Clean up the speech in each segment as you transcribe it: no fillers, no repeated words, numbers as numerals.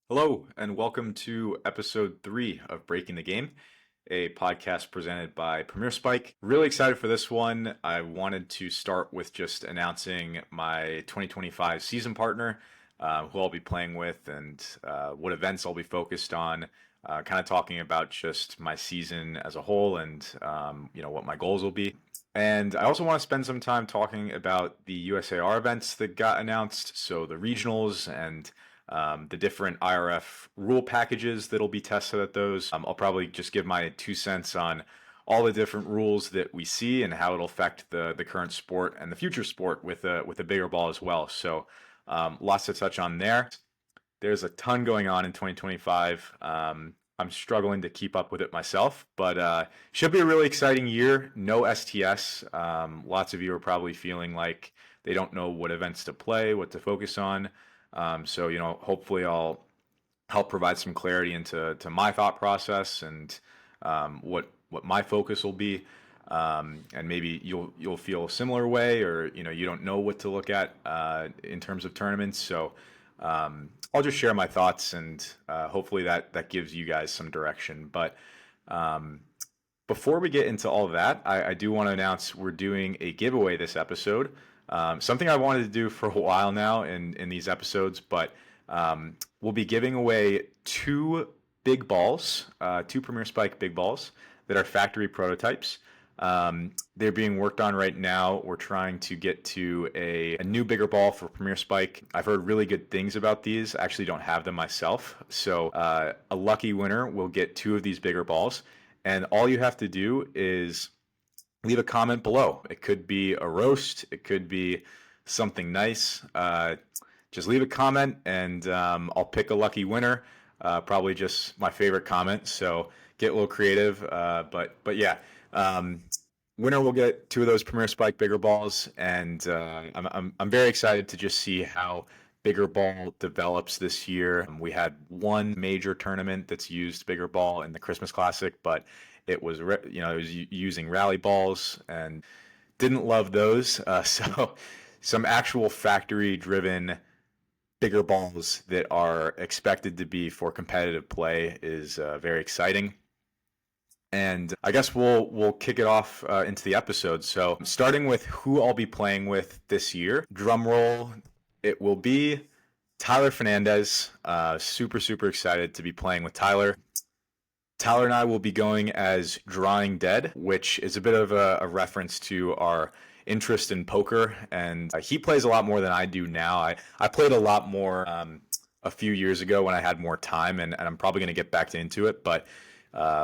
Hello, and welcome to episode 3 of Breaking the Game, a podcast presented by Premier Spike. Really excited for this one. I wanted to start with just announcing my 2025 season partner, who I'll be playing with, and what events I'll be focused on. Kind of talking about just my season as a whole, and what my goals will be. And I also want to spend some time talking about the USAR events that got announced, so the regionals and the different IRF rule packages that'll be tested at those. I'll probably just give my 2 cents on all the different rules that we see and how it'll affect the current sport and the future sport with a bigger ball as well. So lots to touch on there. There's a ton going on in 2025. I'm struggling to keep up with it myself, but should be a really exciting year. No STS. Lots of you are probably feeling like they don't know what events to play, what to focus on. So hopefully I'll help provide some clarity into my thought process and what my focus will be. And maybe you'll feel a similar way, or you don't know what to look at in terms of tournaments. So I'll just share my thoughts, and hopefully that gives you guys some direction. But before we get into all of that, I do want to announce we're doing a giveaway this episode. Something I wanted to do for a while now in these episodes, but we'll be giving away two big balls, two Premier Spike big balls that are factory prototypes. They're being worked on right now. We're trying to get to a new bigger ball for Premier Spike. I've heard really good things about these. I actually don't have them myself. So a lucky winner will get two of these bigger balls. And all you have to do is leave a comment below. It could be a roast. It could be something nice. Just leave a comment, and I'll pick a lucky winner. Probably just my favorite comment. So get a little creative. But yeah, winner will get two of those Premier Spike bigger balls, and I'm very excited to just see how bigger ball develops this year. We had one major tournament that's used bigger ball in the Christmas Classic, but it was using rally balls and didn't love those. So some actual factory driven bigger balls that are expected to be for competitive play is very exciting. And I guess we'll kick it off into the episode. So starting with who I'll be playing with this year, drum roll, it will be Tyler Fernandez. Super excited to be playing with Tyler. Tyler and I will be going as Drawing Dead, which is a bit of a reference to our interest in poker. And he plays a lot more than I do now. I played a lot more a few years ago when I had more time, and I'm probably going to get back into it. But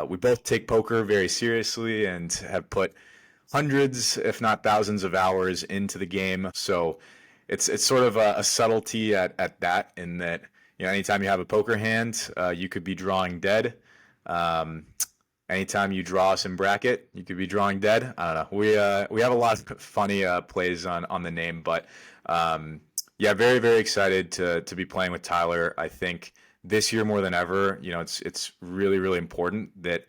we both take poker very seriously and have put hundreds, if not thousands, of hours into the game. So it's sort of a subtlety at that, in that anytime you have a poker hand, you could be drawing dead. Anytime you draw us in bracket, you could be drawing dead. I don't know. We have a lot of funny plays on the name, but yeah, very excited to be playing with Tyler. I think this year more than ever, it's really important that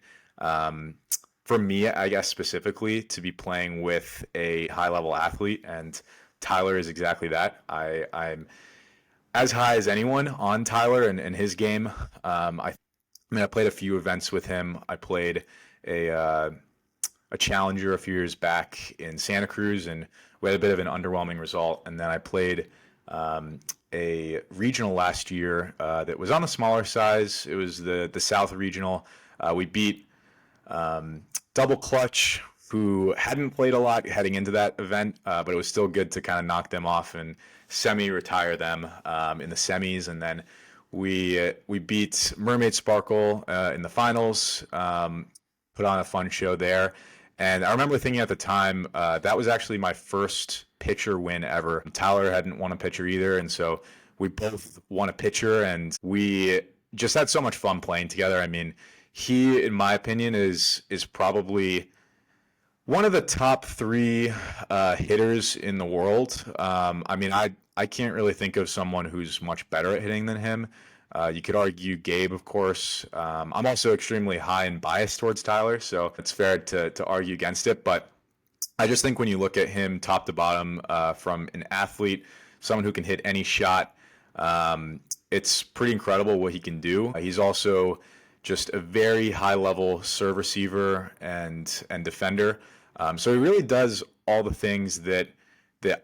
for me, I guess specifically, to be playing with a high level athlete, and Tyler is exactly that. I'm as high as anyone on Tyler and his game. I played a few events with him. I played a challenger a few years back in Santa Cruz, and we had a bit of an underwhelming result. And then I played a regional last year that was on the smaller size. It was the South Regional. We beat Double Clutch, who hadn't played a lot heading into that event, but it was still good to kind of knock them off and semi-retire them in the semis. And then we beat Mermaid Sparkle in the finals, put on a fun show there. And I remember thinking at the time, that was actually my first pitcher win ever. Tyler hadn't won a pitcher either, and so we both won a pitcher, and we just had so much fun playing together. I mean, he, in my opinion, is probably one of the top three hitters in the world. I can't really think of someone who's much better at hitting than him. You could argue Gabe, of course. I'm also extremely high and biased towards Tyler, so it's fair to argue against it. But I just think when you look at him top to bottom, from an athlete, someone who can hit any shot, it's pretty incredible what he can do. He's also just a very high level serve receiver and defender. So he really does all the things that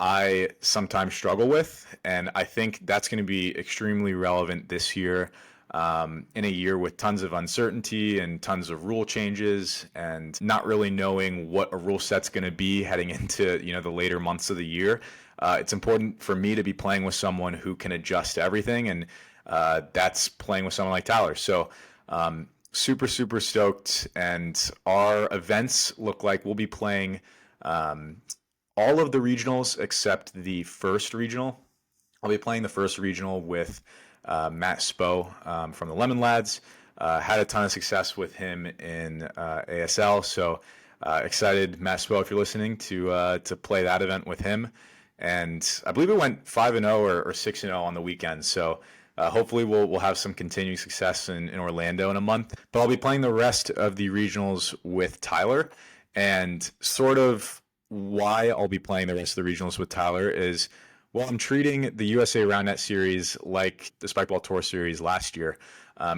I sometimes struggle with, and I think that's going to be extremely relevant this year. In a year with tons of uncertainty and tons of rule changes and not really knowing what a rule set's going to be heading into the later months of the year, it's important for me to be playing with someone who can adjust to everything, and that's playing with someone like Tyler. So super, super stoked, and our events look like we'll be playing all of the regionals except the first regional. I'll be playing the first regional with Matt Spo from the Lemon Lads. Had a ton of success with him in ASL, so excited, Matt Spo, if you're listening, to play that event with him. And I believe it went 5-0 or 6-0 on the weekend, so hopefully we'll have some continued success in Orlando in a month. But I'll be playing the rest of the regionals with Tyler, and sort of why I'll be playing the rest of the regionals with Tyler is, well, I'm treating the USA Roundnet series like the Spikeball Tour series last year,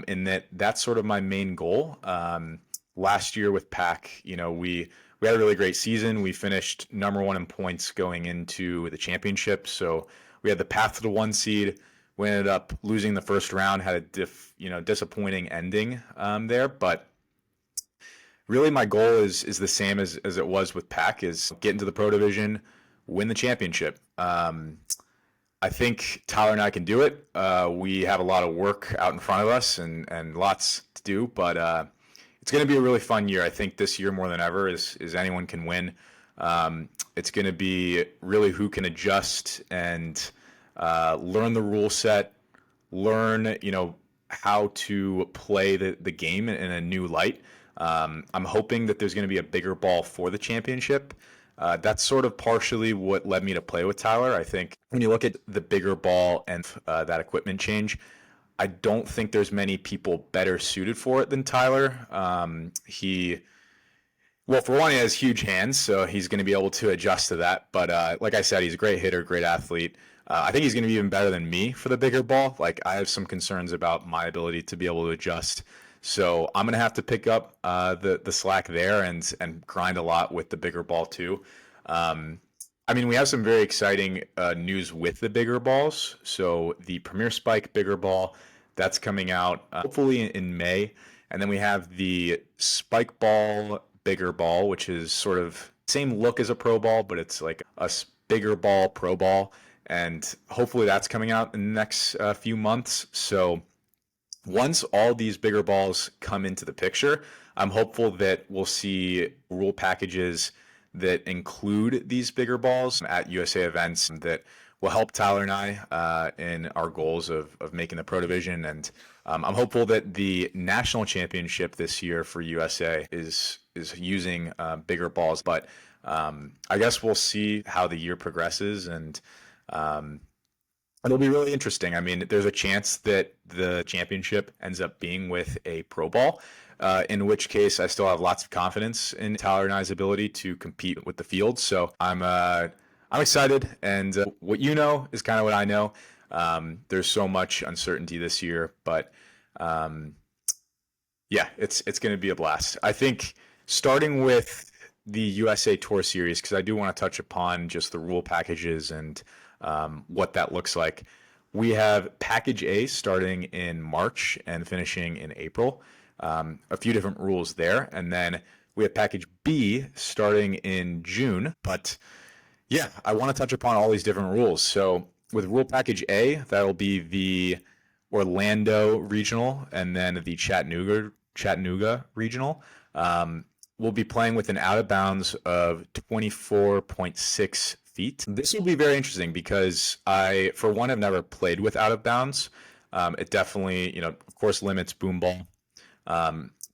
in that's sort of my main goal. Last year with Pack, we had a really great season. We finished number 1 in points going into the championship, so we had the path to the 1 seed. We ended up losing the first round, had a disappointing ending there, but really my goal is the same as it was with Pack, is get into the Pro Division, win the championship. I think Tyler and I can do it. We have a lot of work out in front of us and lots to do, but it's going to be a really fun year. I think this year more than ever is anyone can win. It's going to be really who can adjust and learn the rule set, learn how to play the game in a new light. I'm hoping that there's going to be a bigger ball for the championship. That's sort of partially what led me to play with Tyler. I think when you look at the bigger ball and that equipment change, I don't think there's many people better suited for it than Tyler. Well, for one, he has huge hands, so he's going to be able to adjust to that. But like I said, he's a great hitter, great athlete. I think he's going to be even better than me for the bigger ball. Like, I have some concerns about my ability to be able to adjust. So I'm going to have to pick up the slack there and grind a lot with the bigger ball too. We have some very exciting news with the bigger balls. So the Premier Spike bigger ball, that's coming out hopefully in May. And then we have the Spike Ball bigger ball, which is sort of same look as a pro ball, but it's like a bigger ball pro ball. And hopefully that's coming out in the next few months. So once all these bigger balls come into the picture, I'm hopeful that we'll see rule packages that include these bigger balls at USA events that will help Tyler and I in our goals of making the Pro Division. And I'm hopeful that the national championship this year for USA is using bigger balls. But I guess we'll see how the year progresses, and it'll be really interesting. There's a chance that the championship ends up being with a pro ball, in which case I still have lots of confidence in Tyler and I's ability to compete with the field. So I'm excited, and what is kind of what I know. There's so much uncertainty this year, but yeah, it's going to be a blast. I think starting with the USA Tour Series, because I do want to touch upon just the rule packages and what that looks like. We have Package A starting in March and finishing in April. A few different rules there. And then we have Package B starting in June. But yeah, I want to touch upon all these different rules. So with Rule Package A, that'll be the Orlando Regional and then the Chattanooga Regional. We'll be playing with an out of bounds of 24.6 feet. This will be very interesting because I, for one, have never played with out of bounds. It definitely, of course, limits boom ball,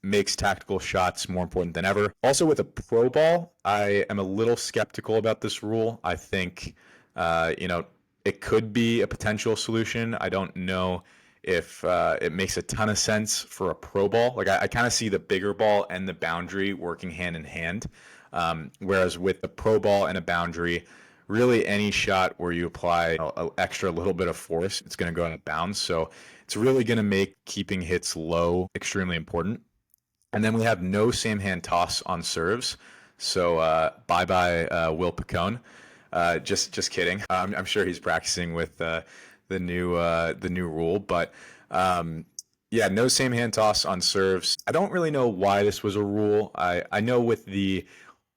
makes tactical shots more important than ever. Also, with a pro ball, I am a little skeptical about this rule. I think, it could be a potential solution. I don't know if it makes a ton of sense for a pro ball. Like, I kind of see the bigger ball and the boundary working hand in hand. Whereas with the pro ball and a boundary, really any shot where you apply an extra little bit of force, it's going to go out of bounds. So it's really going to make keeping hits low extremely important. And then we have no same hand toss on serves. So bye bye Will Pacone. Just kidding. I'm sure he's practicing with the new rule, but yeah, no same hand toss on serves. I don't really know why this was a rule. I know with the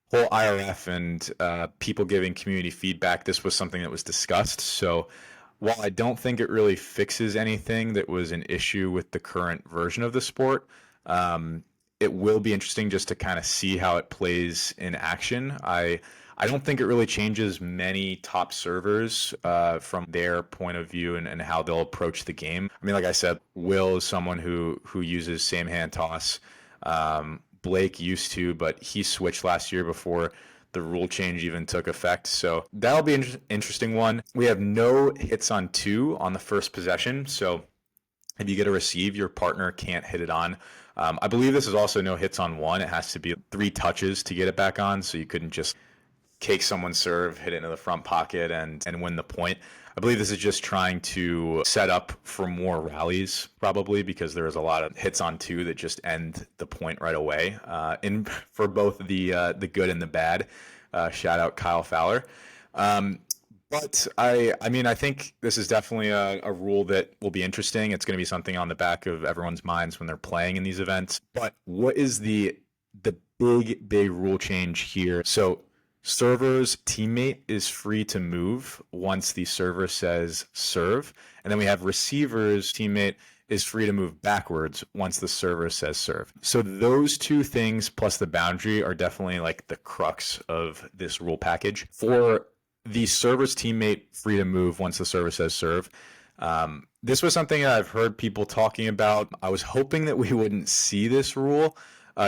whole IRF and people giving community feedback, this was something that was discussed. So while I don't think it really fixes anything that was an issue with the current version of the sport, it will be interesting just to kind of see how it plays in action. I don't think it really changes many top servers from their point of view and how they'll approach the game. I mean, like I said, Will is someone who uses same hand toss. Blake used to, but he switched last year before the rule change even took effect. So that'll be an interesting one. We have no hits on 2 on the first possession. So if you get a receive, your partner can't hit it on. I believe this is also no hits on 1. It has to be 3 touches to get it back on. So you couldn't just cake someone's serve, hit it into the front pocket, and win the point. I believe this is just trying to set up for more rallies, probably, because there is a lot of hits on 2 that just end the point right away. For both the good and the bad. Shout out Kyle Fowler. But I mean, I think this is definitely a rule that will be interesting. It's going to be something on the back of everyone's minds when they're playing in these events. But what is the big rule change here? So server's teammate is free to move once the server says serve. And then we have receiver's teammate is free to move backwards once the server says serve. So those 2 things plus the boundary are definitely like the crux of this rule package. For the server's teammate free to move once the server says serve, this was something that I've heard people talking about. I was hoping that we wouldn't see this rule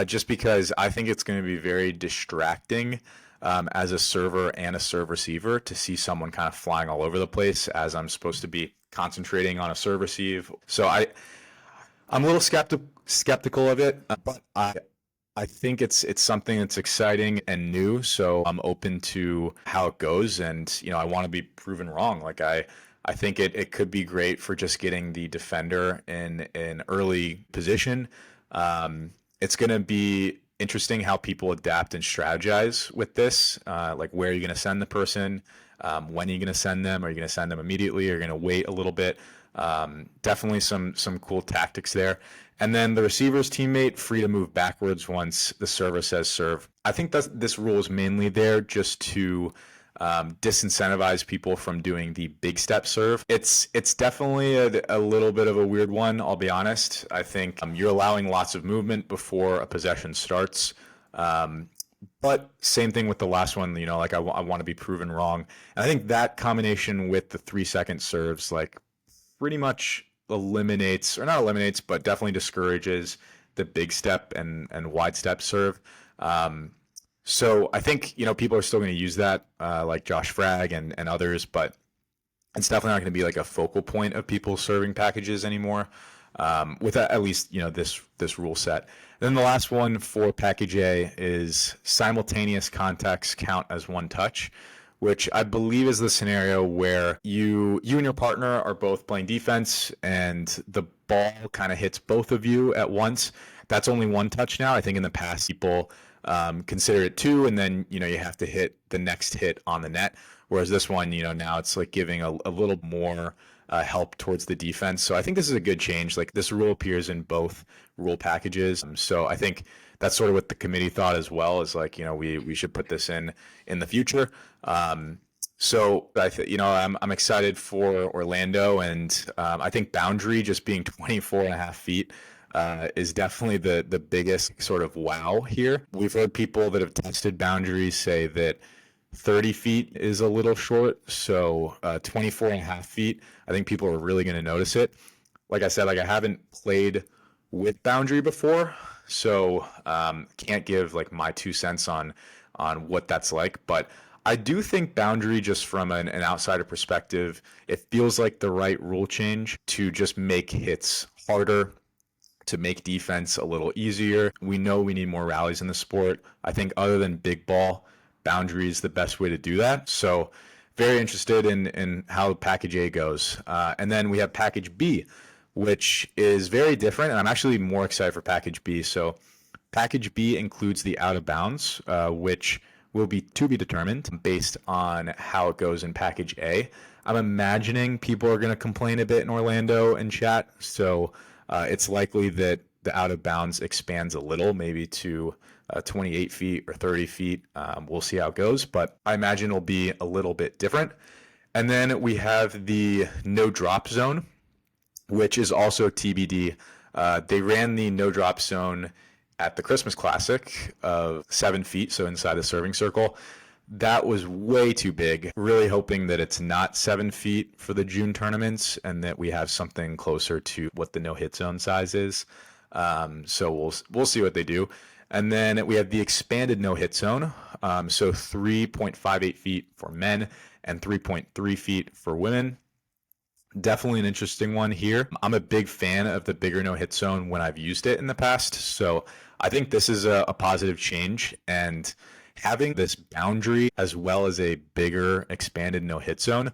just because I think it's going to be very distracting as a server and a serve receiver to see someone kind of flying all over the place as I'm supposed to be concentrating on a serve receive. So I'm a little skeptical of it, but I think it's something that's exciting and new. So I'm open to how it goes, and I want to be proven wrong. Like I think it could be great for just getting the defender in an early position. It's going to be interesting how people adapt and strategize with this. Like, where are you going to send the person? When are you going to send them? Are you going to send them immediately? Are you going to wait a little bit? Definitely some cool tactics there. And then the receiver's teammate free to move backwards once the server says serve. I think this rule is mainly there just to disincentivize people from doing the big step serve. It's definitely a little bit of a weird one, I'll be honest. I think you're allowing lots of movement before a possession starts. But same thing with the last one, like I want to be proven wrong. And I think that combination with the 3-second serves, like, pretty much eliminates, or not eliminates, but definitely discourages the big step and wide step serve. So I think, people are still going to use that, like Josh Frag and others, but it's definitely not going to be like a focal point of people's serving packages anymore, with at least, this rule set. Then the last one for package A is simultaneous contacts count as 1 touch, which I believe is the scenario where you and your partner are both playing defense and the ball kind of hits both of you at once. That's only 1 touch now. I think in the past people consider it 2, and then you have to hit the next hit on the net. Whereas this one, now it's like giving a little more help towards the defense. So I think this is a good change. Like, this rule appears in both rule packages. So I think that's sort of what the committee thought as well, is like, we should put this in the future. So I'm excited for Orlando, and I think boundary just being 24.5 feet is definitely the biggest sort of wow here. We've heard people that have tested boundaries say that 30 feet is a little short, so 24.5 feet, I think people are really going to notice it. Like I said, I haven't played with boundary before, so can't give like my 2 cents on what that's like. But I do think boundary, just from an outsider perspective, it feels like the right rule change to just make hits harder, to make defense a little easier. We know we need more rallies in the sport. I think other than big ball, boundary is the best way to do that. So very interested in how package A goes. And then we have package B, which is very different. And I'm actually more excited for package B. So package B includes the out of bounds, which will be to be determined based on how it goes in package A. I'm imagining people are going to complain a bit in Orlando and chat. So it's likely that the out of bounds expands a little, maybe to 28 feet or 30 feet. We'll see how it goes, but I imagine it'll be a little bit different. And then we have the no drop zone, which is also TBD. They ran the no drop zone at the Christmas Classic of 7 feet, so inside the serving circle. That was way too big. Really hoping that it's not 7 feet for the June tournaments and that we have something closer to what the no hit zone size is. So we'll see what they do. And then we have the expanded no hit zone. So 3.58 feet for men and 3.3 feet for women. Definitely an interesting one here. I'm a big fan of the bigger no hit zone when I've used it in the past. So I think this is a positive change, and having this boundary as well as a bigger expanded no hit zone,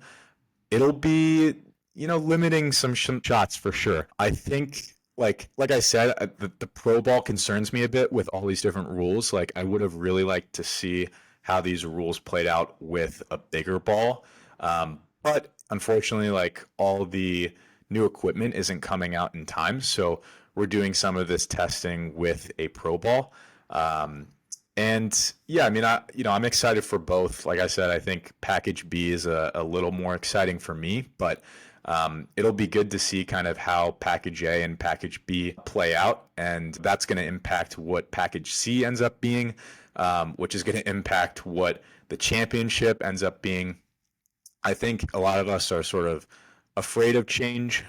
it'll be, limiting some shots for sure. I think like I said, the pro ball concerns me a bit with all these different rules. Like I would have really liked to see how these rules played out with a bigger ball. But unfortunately, like all the new equipment isn't coming out in time. So we're doing some of this testing with a pro ball. And yeah, I mean, I'm excited for both. Like I said, I think package B is a little more exciting for me, but it'll be good to see kind of how package A and package B play out. And that's going to impact what package C ends up being, which is going to impact what the championship ends up being. I think a lot of us are sort of afraid of change,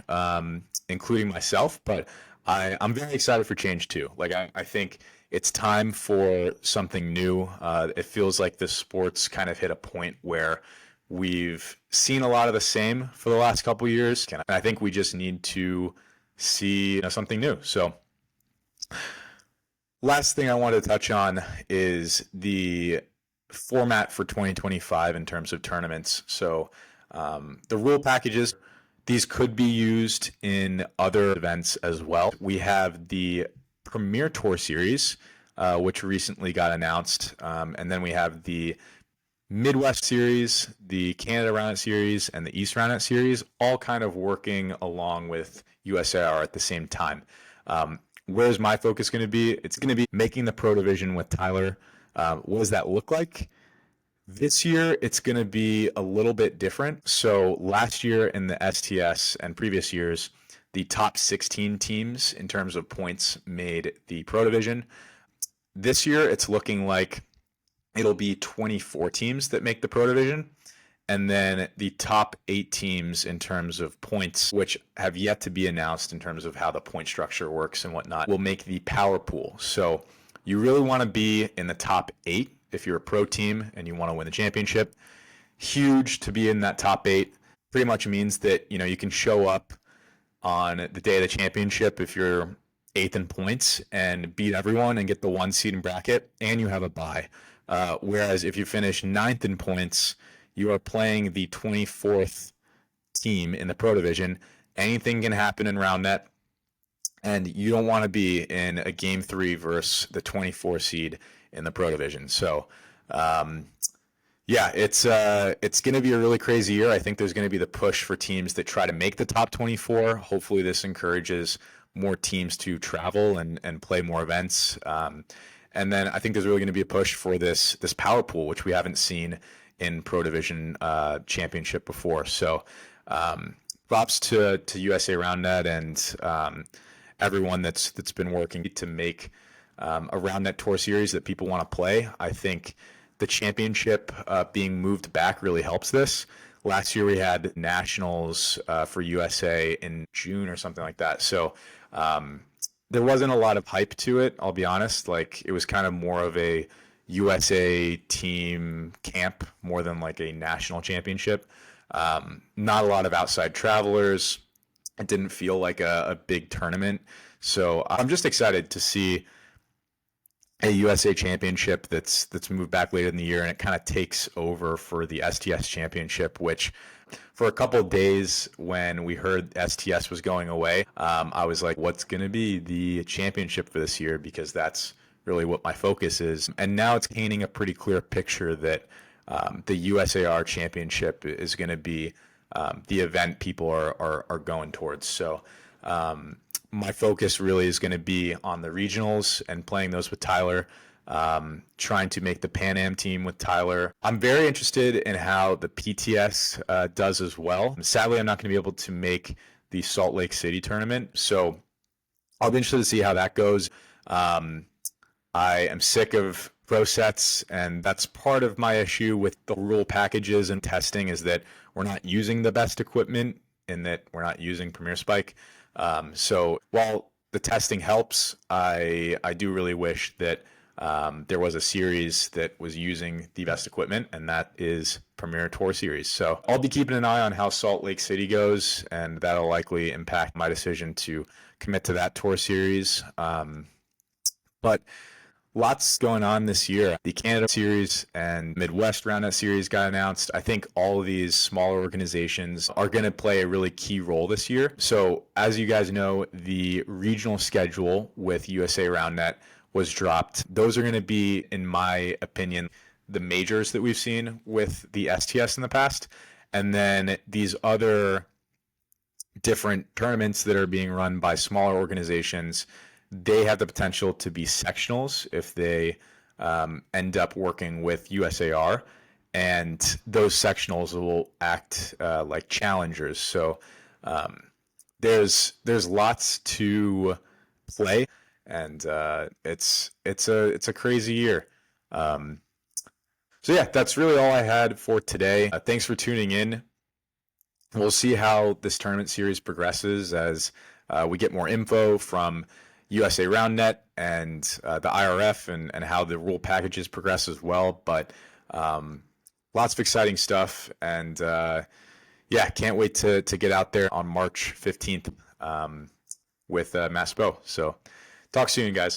including myself, but I'm very excited for change too. Like I think it's time for something new. It feels like the sport's kind of hit a point where we've seen a lot of the same for the last couple of years. And I think we just need to see something new. So last thing I wanted to touch on is the format for 2025 in terms of tournaments. So the rule packages, these could be used in other events as well. We have the Premier Tour Series, which recently got announced. And then we have the Midwest Series, the Canada Roundnet Series, and the East Roundnet Series, all kind of working along with USAR at the same time. Where's my focus going to be? It's going to be making the Pro Division with Tyler. What does that look like? This year, it's going to be a little bit different. So last year in the STS and previous years, the top 16 teams in terms of points made the Pro Division. This year, it's looking like it'll be 24 teams that make the Pro Division, and then the top 8 teams in terms of points, which have yet to be announced in terms of how the point structure works and whatnot, will make the power pool. So you really want to be in the top 8 if you're a pro team and you want to win the championship. Huge to be in that top 8. Pretty much means that you can show up on the day of the championship if you're 8th in points and beat everyone and get the 1 seed in bracket, and you have a bye. Whereas if you finish 9th in points, you are playing the 24th team in the Pro Division. Anything can happen in Roundnet, and you don't want to be in a Game 3 versus the 24 seed in the Pro Division. So, yeah, it's going to be a really crazy year. I think there's going to be the push for teams that try to make the top 24. Hopefully this encourages more teams to travel and play more events. And then I think there's really going to be a push for this power pool, which we haven't seen in Pro Division Championship before. So props to USA Roundnet and everyone that's been working to make a Roundnet Tour Series that people want to play. I think the championship being moved back really helps this. Last year we had nationals for USA in June or something like that. So there wasn't a lot of hype to it, I'll be honest. Like it was kind of more of a USA team camp more than like a national championship. Not a lot of outside travelers. It didn't feel like a big tournament. So I'm just excited to see a USA championship that's moved back later in the year, and it kind of takes over for the STS championship, which for a couple of days when we heard STS was going away, I was like, what's going to be the championship for this year? Because that's really what my focus is. And now it's painting a pretty clear picture that the USAR championship is going to be the event people are going towards. So my focus really is going to be on the regionals and playing those with Tyler, trying to make the Pan Am team with Tyler. I'm very interested in how the PTS does as well. Sadly, I'm not going to be able to make the Salt Lake City tournament, so I'll be interested to see how that goes. I am sick of pro sets, and that's part of my issue with the rule packages and testing is that we're not using the best equipment in that we're not using Premier Spike. So while the testing helps, I do really wish that there was a series that was using the best equipment, and that is Premier Tour Series. So I'll be keeping an eye on how Salt Lake City goes, and that'll likely impact my decision to commit to that Tour Series. But lots going on this year. The Canada Series and Midwest Roundnet Series got announced. I think all of these smaller organizations are going to play a really key role this year. So as you guys know, the regional schedule with USA Roundnet was dropped. Those are going to be, in my opinion, the majors that we've seen with the STS in the past. And then these other different tournaments that are being run by smaller organizations, they have the potential to be sectionals if they end up working with USAR, and those sectionals will act like challengers. So there's lots to play, and it's a crazy year. So yeah, that's really all I had for today. Thanks for tuning in. We'll see how this tournament series progresses as we get more info from USA Roundnet and the IRF and how the rule packages progress as well. But lots of exciting stuff. And yeah, can't wait to get out there on March 15th with Matt Spo. So talk soon, guys.